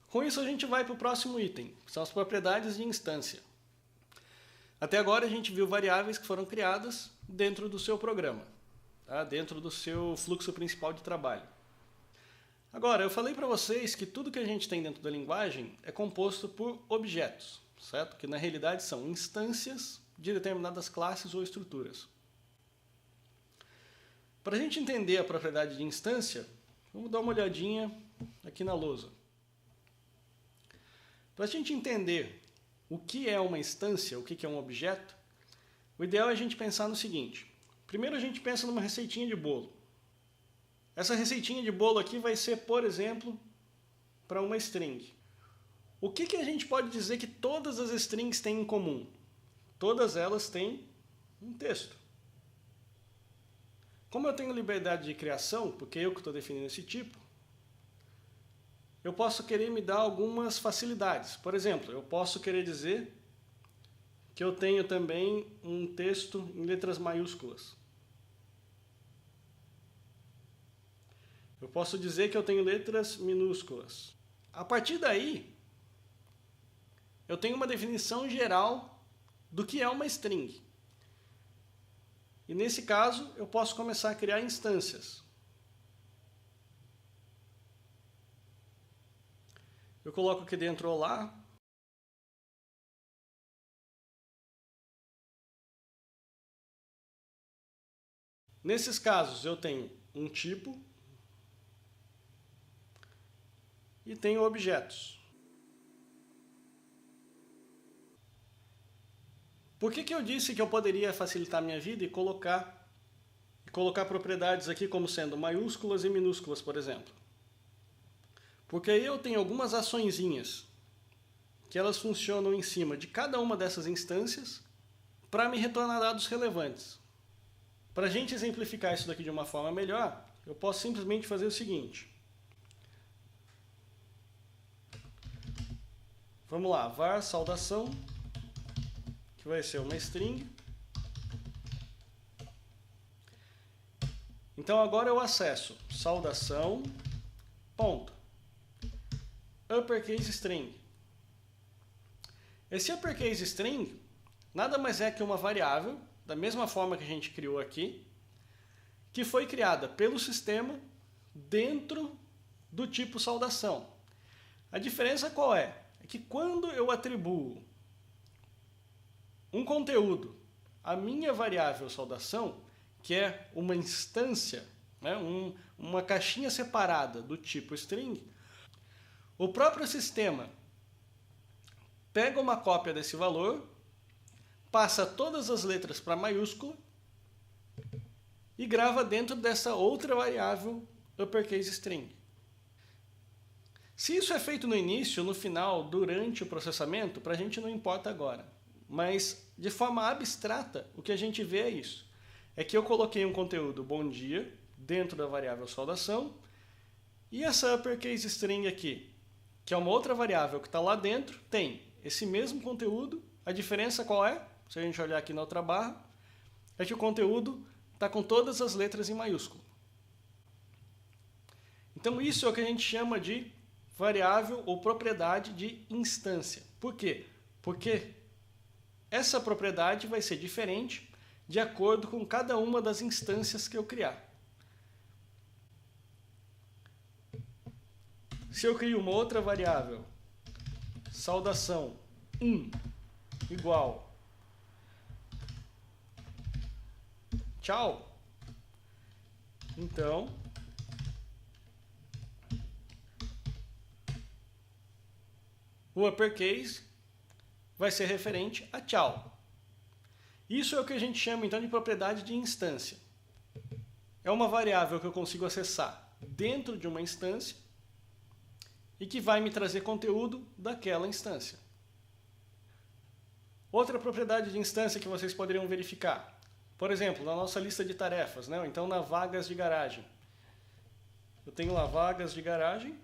Com isso a gente vai para o próximo item, que são as propriedades de instância. Até agora a gente viu variáveis que foram criadas dentro do seu programa, tá? Dentro do seu fluxo principal de trabalho. Agora, eu falei para vocês que tudo que a gente tem dentro da linguagem é composto por objetos, certo? Que na realidade são instâncias de determinadas classes ou estruturas. Para a gente entender a propriedade de instância, vamos dar uma olhadinha aqui na lousa. Para a gente entender o que é uma instância, o que é um objeto, o ideal é a gente pensar no seguinte. Primeiro a gente pensa numa receitinha de bolo. Essa receitinha de bolo aqui vai ser, por exemplo, para uma string. O que a gente pode dizer que todas as strings têm em comum? Todas elas têm um texto. Como eu tenho liberdade de criação, porque eu que estou definindo esse tipo, eu posso querer me dar algumas facilidades. Por exemplo, eu posso querer dizer que eu tenho também um texto em letras maiúsculas. Eu posso dizer que eu tenho letras minúsculas. A partir daí, eu tenho uma definição geral do que é uma string. E nesse caso, eu posso começar a criar instâncias. Eu coloco aqui dentro olá. Nesses casos, eu tenho um tipo e tenho objetos. Por que eu disse que eu poderia facilitar a minha vida e colocar propriedades aqui como sendo maiúsculas e minúsculas, por exemplo? Porque aí eu tenho algumas açõezinhas que elas funcionam em cima de cada uma dessas instâncias para me retornar dados relevantes. Para a gente exemplificar isso daqui de uma forma melhor, eu posso simplesmente fazer o seguinte. Vamos lá, var saudação, que vai ser uma string. Então agora eu acesso saudação, ponto, uppercase string. Esse uppercase string nada mais é que uma variável, da mesma forma que a gente criou aqui, que foi criada pelo sistema dentro do tipo saudação. A diferença qual é? É que quando eu atribuo um conteúdo à minha variável saudação, que é uma instância, né, uma caixinha separada do tipo string, o próprio sistema pega uma cópia desse valor, passa todas as letras para maiúscula e grava dentro dessa outra variável uppercase string. Se isso é feito no início, no final, durante o processamento, para a gente não importa agora. Mas, de forma abstrata, o que a gente vê é isso. É que eu coloquei um conteúdo bom dia dentro da variável saudação e essa uppercase string aqui, que é uma outra variável que está lá dentro, tem esse mesmo conteúdo. A diferença qual é? Se a gente olhar aqui na outra barra, é que o conteúdo está com todas as letras em maiúsculo. Então isso é o que a gente chama de variável ou propriedade de instância. Por quê? Porque essa propriedade vai ser diferente de acordo com cada uma das instâncias que eu criar. Se eu crio uma outra variável, saudação 1 igual tchau, então o uppercase vai ser referente a tchau. Isso é o que a gente chama então de propriedade de instância. É uma variável que eu consigo acessar dentro de uma instância e que vai me trazer conteúdo daquela instância. Outra propriedade de instância que vocês poderiam verificar, por exemplo, na nossa lista de tarefas, né? Ou então na vagas de garagem. Eu tenho lá vagas de garagem,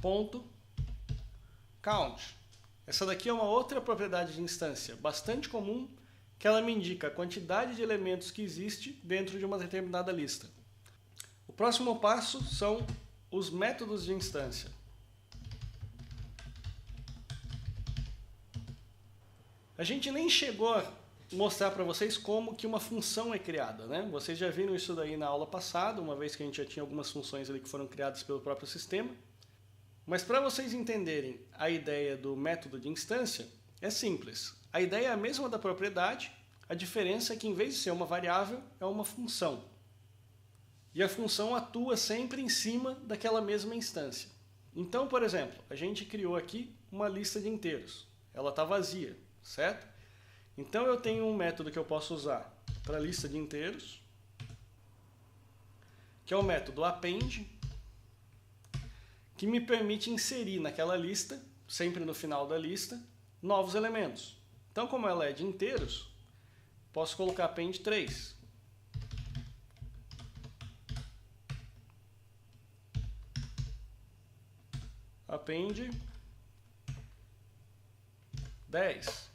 ponto, count. Essa daqui é uma outra propriedade de instância, bastante comum, que ela me indica a quantidade de elementos que existe dentro de uma determinada lista. O próximo passo são os métodos de instância. A gente nem chegou a mostrar para vocês como que uma função é criada, né? Vocês já viram isso daí na aula passada, uma vez que a gente já tinha algumas funções ali que foram criadas pelo próprio sistema. Mas para vocês entenderem a ideia do método de instância, é simples. A ideia é a mesma da propriedade, a diferença é que em vez de ser uma variável, é uma função. E a função atua sempre em cima daquela mesma instância. Então, por exemplo, a gente criou aqui uma lista de inteiros. Ela está vazia, certo? Então eu tenho um método que eu posso usar para a lista de inteiros, que é o método append, que me permite inserir naquela lista, sempre no final da lista, novos elementos. Então, como ela é de inteiros, posso colocar append 3. Append 10.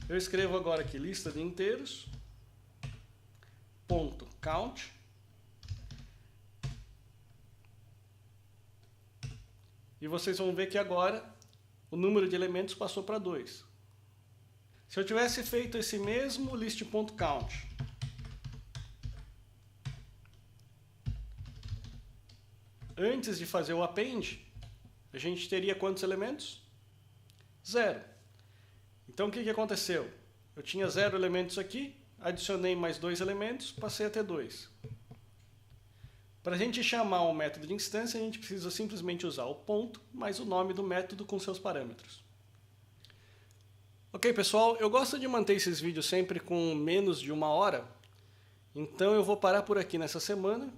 Eu escrevo agora aqui lista de inteiros, ponto count, e vocês vão ver que agora o número de elementos passou para 2. Se eu tivesse feito esse mesmo list.count antes de fazer o append, a gente teria quantos elementos? 0. Então o que aconteceu? Eu tinha 0 elementos aqui, adicionei mais 2 elementos, passei a ter 2. Para a gente chamar um método de instância, a gente precisa simplesmente usar o ponto mais o nome do método com seus parâmetros. Ok, pessoal, eu gosto de manter esses vídeos sempre com menos de 1 hora, então eu vou parar por aqui nessa semana.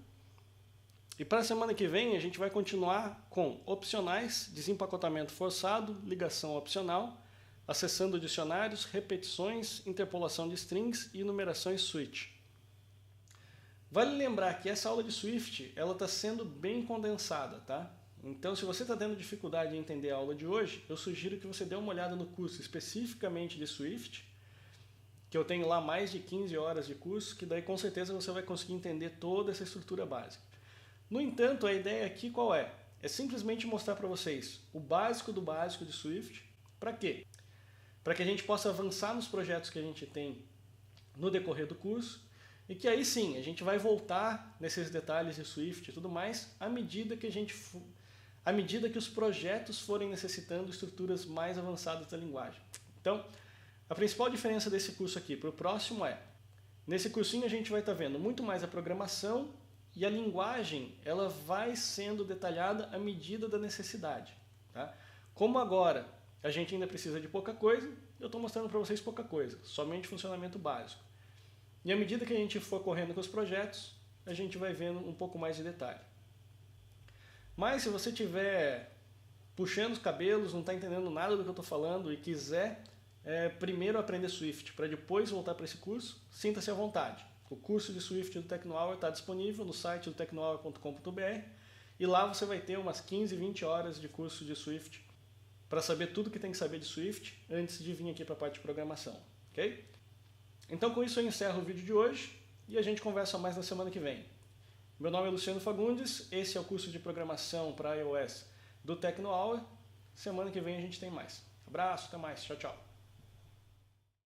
E para a semana que vem a gente vai continuar com opcionais, desempacotamento forçado, ligação opcional, acessando dicionários, repetições, interpolação de strings e numerações switch. Vale lembrar que essa aula de Swift ela está sendo bem condensada, tá? Então, se você está tendo dificuldade em entender a aula de hoje, eu sugiro que você dê uma olhada no curso especificamente de Swift, que eu tenho lá mais de 15 horas de curso, que daí com certeza você vai conseguir entender toda essa estrutura básica. No entanto, a ideia aqui qual é? É simplesmente mostrar para vocês o básico do básico de Swift. Para quê? Para que a gente possa avançar nos projetos que a gente tem no decorrer do curso e que aí sim, a gente vai voltar nesses detalhes de Swift e tudo mais à medida que os projetos forem necessitando estruturas mais avançadas da linguagem. Então, a principal diferença desse curso aqui para o próximo é, nesse cursinho a gente vai estar vendo muito mais a programação e a linguagem ela vai sendo detalhada à medida da necessidade. Tá? Como agora a gente ainda precisa de pouca coisa, eu estou mostrando para vocês pouca coisa, somente funcionamento básico. E à medida que a gente for correndo com os projetos, a gente vai vendo um pouco mais de detalhe. Mas se você estiver puxando os cabelos, não está entendendo nada do que eu estou falando e quiser primeiro aprender Swift para depois voltar para esse curso, sinta-se à vontade. O curso de Swift do Tecnohour está disponível no site do tecnohour.com.br e lá você vai ter umas 15, 20 horas de curso de Swift para saber tudo que tem que saber de Swift antes de vir aqui para a parte de programação. Ok? Então com isso eu encerro o vídeo de hoje e a gente conversa mais na semana que vem. Meu nome é Luciano Fagundes, esse é o curso de programação para iOS do Tecnohour. Semana que vem a gente tem mais. Abraço, até mais, tchau, tchau.